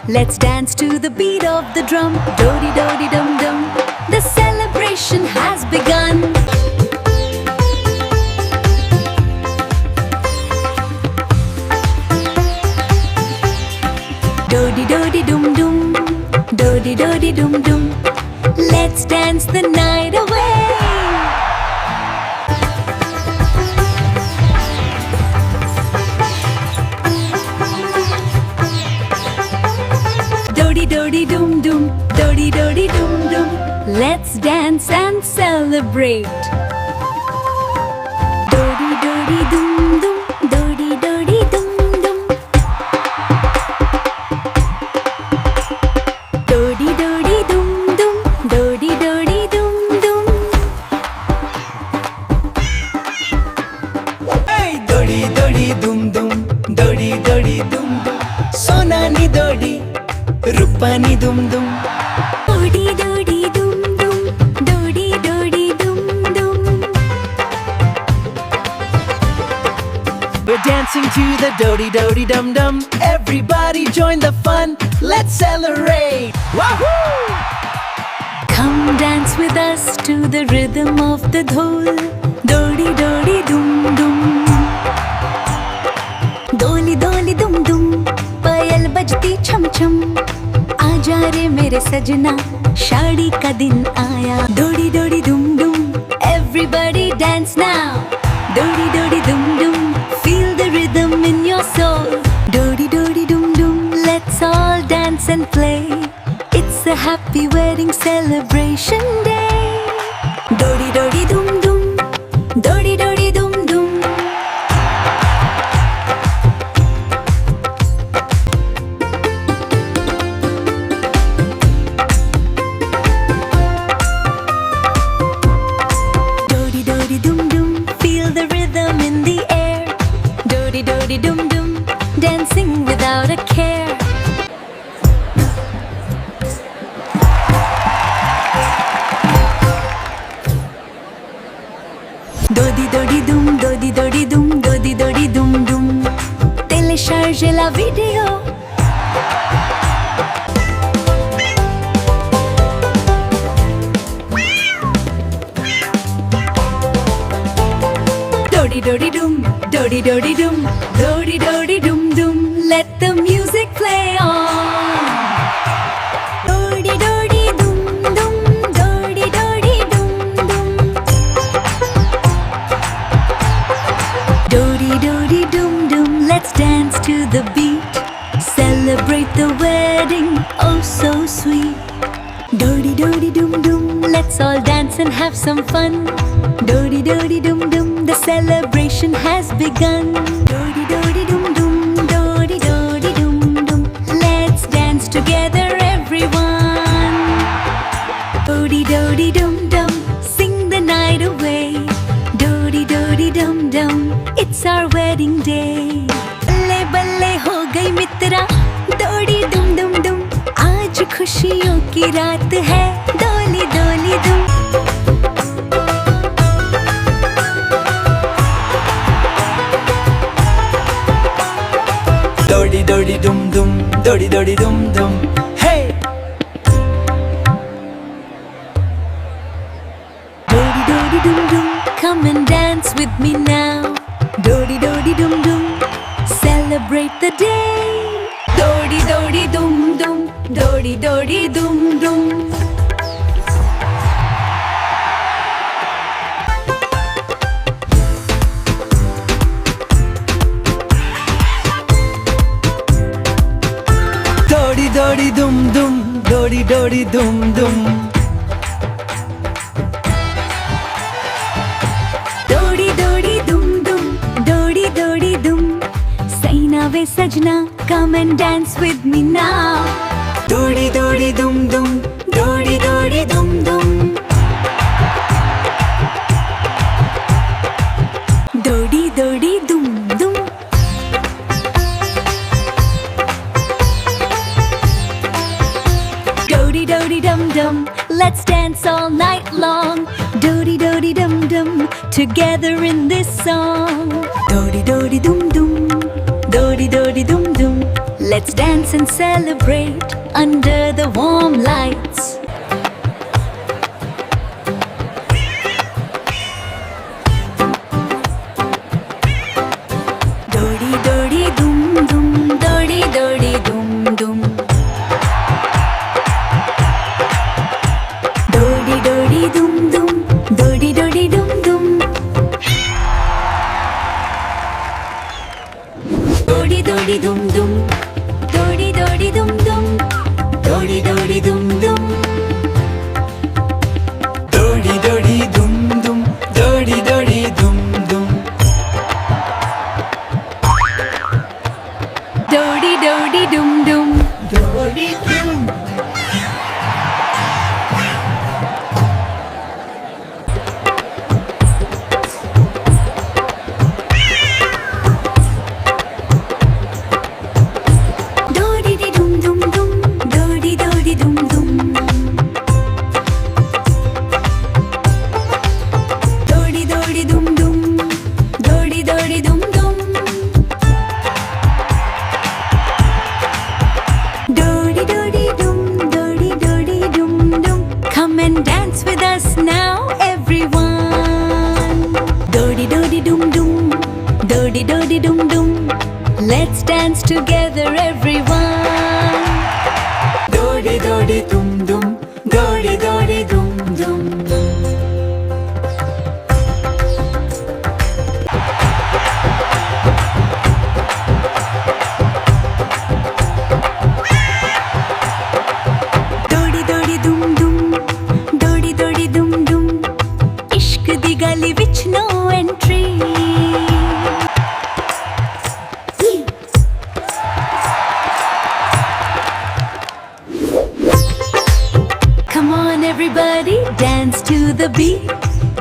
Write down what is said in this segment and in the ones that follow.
Let's dance to the beat of the drum. Dodi dodi dum dum. The celebration has begun. Dodi dodi dum dum. Dodi dodi dum dum. Let's dance the night away. Dodi dodi dum dum, dodi dodi dum dum. Let's dance and celebrate. Dodi dodi dum dum, dodi dodi dum dum. Dodi dodi dum dum, dodi dodi dum dum. Hey, dodi dodi dum dum, dodi dodi dum dum. Sonani dodi, rupani dum dum. Dodi dodi dum dum, dodi dodi dum dum. We're dancing to the dodi dodi dum dum. Everybody join the fun. Let's celebrate. Wahoo! Come dance with us to the rhythm of the dhol. Dodi dodi dum dum. Doli doli dum dum. पायल बजती छम छम. आजा रे मेरे सजना, शादी का दिन आया. डोडी डोडी दुम दुम. Everybody dance now. Dodi dodi dum dum. Feel the rhythm in your soul. Dodi dodi dum dum. Let's all dance and play. It's a happy wedding celebration day. Dodi dodi dum dum. Dodi dodi dum dum. Dodi dodi dum dum. Feel the rhythm in the air. Dodi dodi dum dum. Dancing without a care. Dodi dodi dum, dodi dodi dum, dodi dodi dum dum. Téléchargez la vidéo. Dodi dodi dum, dodi dodi dum, dodi dodi dum dum. Let the music play on. Dodi dodi dum dum, dodi dodi dum dum. Dodi dodi dum dum. Let's dance to the beat. Celebrate the wedding, oh so sweet. Dodi dodi dum dum. Let's all dance and have some fun. Dodi dodi dum dum. The celebration has begun. Dodi dodi dum dum. Dodi dodi dum dum. Let's dance together, everyone. Dodi dodi dum dum. Sing the night away. Dodi dodi dum dum. It's our wedding day. बल्ले बल्ले हो गई मित्रा. दौड़ी दुम दुम दुम. आज खुशियों की रात है. डोली डोली दुम. Dodi dodi dum dum, dodi dodi dum dum. Hey! Dodi dodi dum dum. Come and dance with me now. Dodi dodi dum dum. Celebrate the day. Dodi dodi dum dum. Dodi dodi dum dum. Dodi dodi dum dum, dodi dodi dum dum. Dodi dodi dum dum. Dodi dodi dum. Saina ve sajna, come and dance with me now. Dodi dodi dum dum, dodi dodi dum dum. Dodi dodi dum dum. Dodi dodi dum dum. Let's dance all night long. Dodi dodi dum dum. Together in this song. Dodi dodi dum dum. Dodi dodi dum dum. Let's dance and celebrate under the warm lights. Dodi dodi dum dum, dodi dodi dum dum. Dodi dodi dum dum, dodi dodi dum dum. Dodi dodi dum dum, dodi dodi dum dum, dodi dodi dum dum. Dodi dodi dum dum, dodi dodi dum dum. Dodi dodi dum dum. Dodi dum. Dodi di dum dum dum, dodi dodi dum dum. Dodi dodi dum dum, dodi dodi dum dum. Dodi dodi dum, dodi dodi dum dum. Come and dance with us now, everyone. Dodi dodi dum dum, dodi dodi dum dum. Let's dance together, everyone. Dodi dodi dum dum, dodi dodi dum dum. Dodi dodi dum dum, dodi dodi dum dum. Ishq di gali vich no entry. Come on everybody, dance to the beat.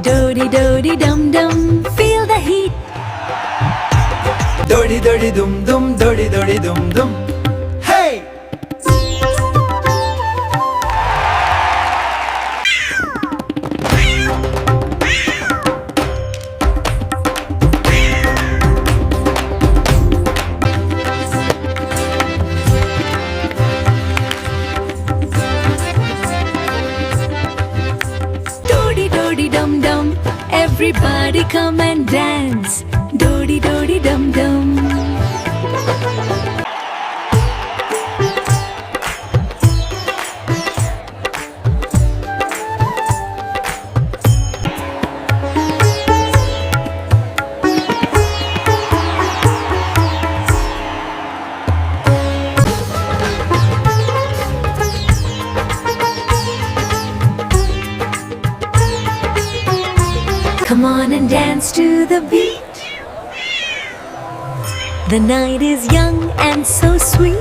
Dodi dodi dum dum, feel the heat. Dodi dodi dum dum, dodi dodi dum dum. Hey! Dodi dodi dum dum, everybody come and dance. Dodi dodi dum dum. Come on and dance to the beat. The night is young and so sweet.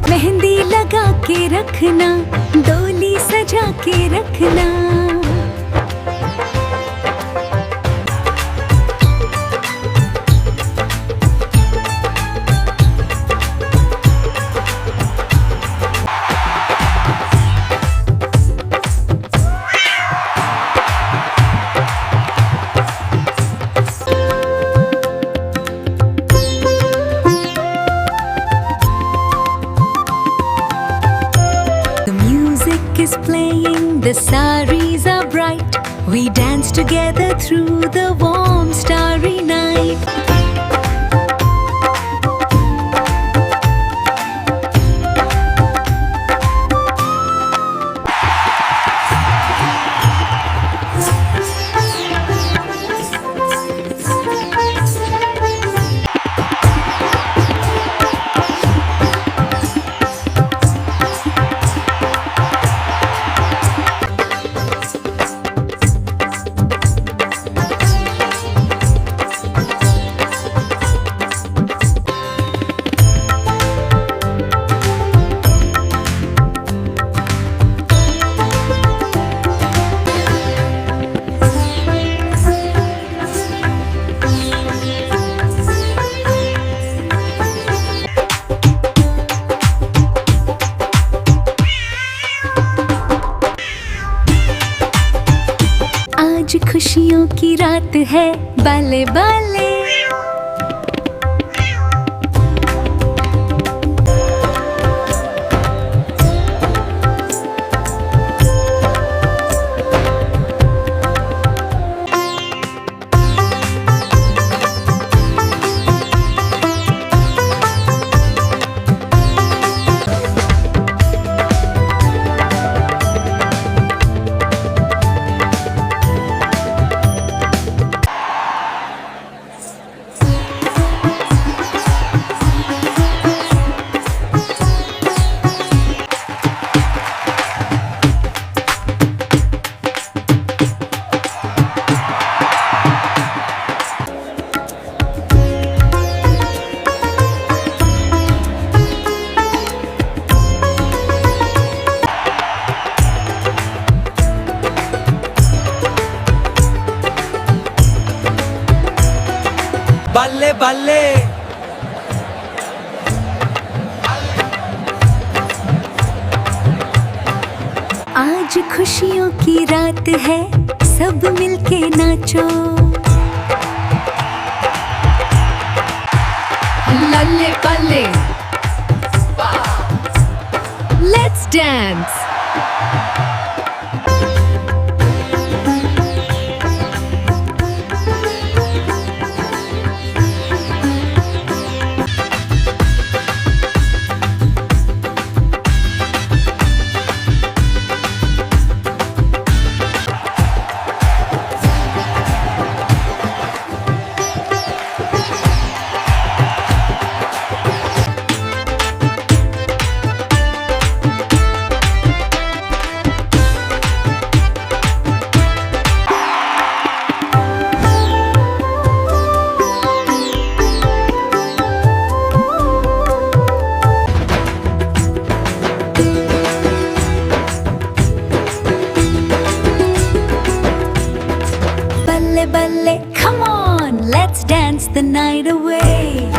Mehndi लगा के रखना, डोली सजा के रखना. The music is playing, the saris are bright. We dance together through the warm starry night. खुशियों की रात है, बाले बाले। बल्ले बल्ले। आज खुशियों की रात है, सब मिलके नाचो। लल्ले पल्ले, let's dance. Balle balle, come on, let's dance the night away.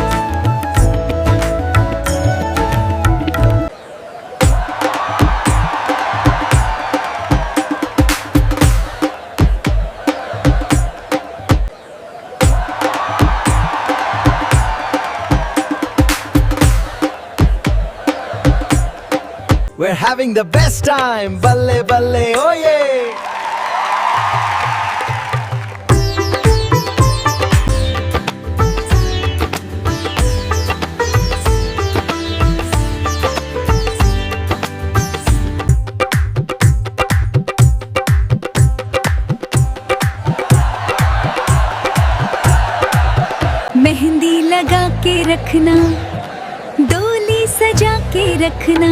We're having the best time. Balle balle, oh yeah. Mehndi लगा के रखना, डोली सजा के रखना।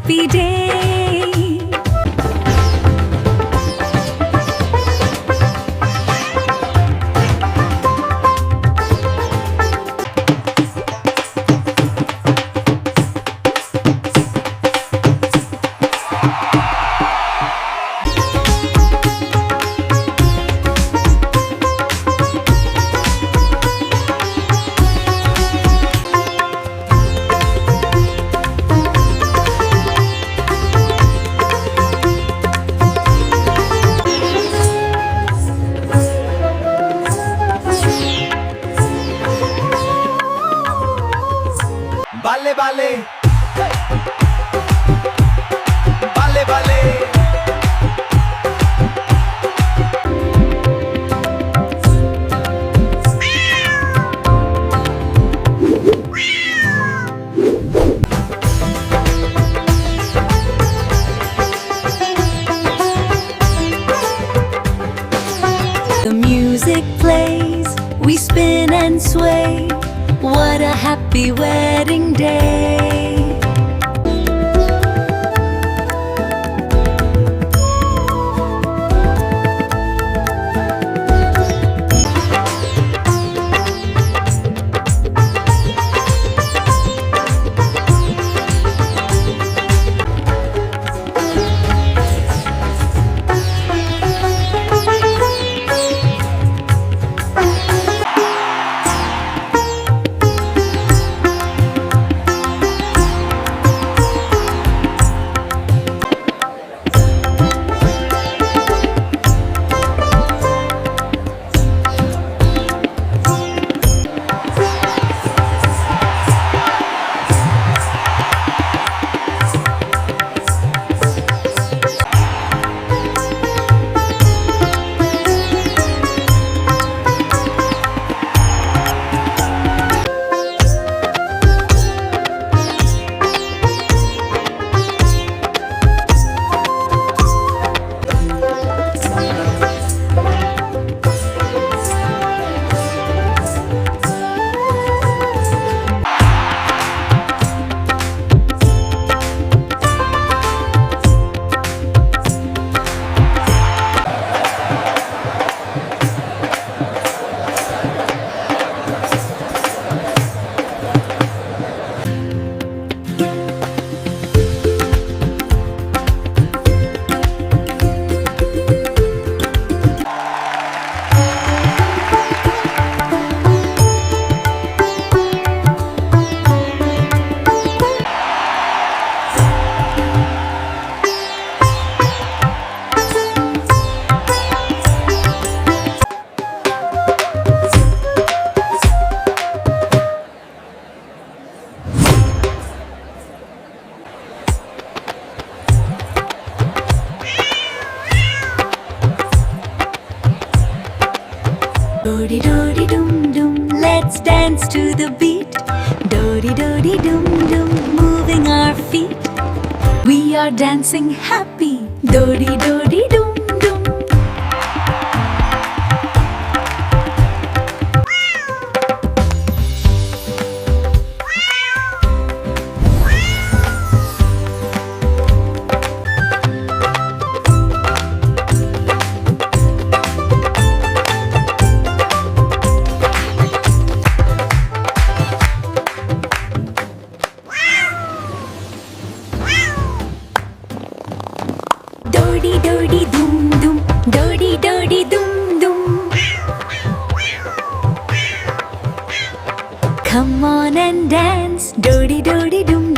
happy day. Balle balle, balle balle. The music plays, we spin and sway. What a happy wedding day. Dodi dodi dum dum, let's dance to the beat. Dodi dodi dum dum, moving our feet. We are dancing happy. Dodi dodi dum dum. Dodi dodi dum dum, dodi dodi dum dum. Come on and dance, dodi dodi dum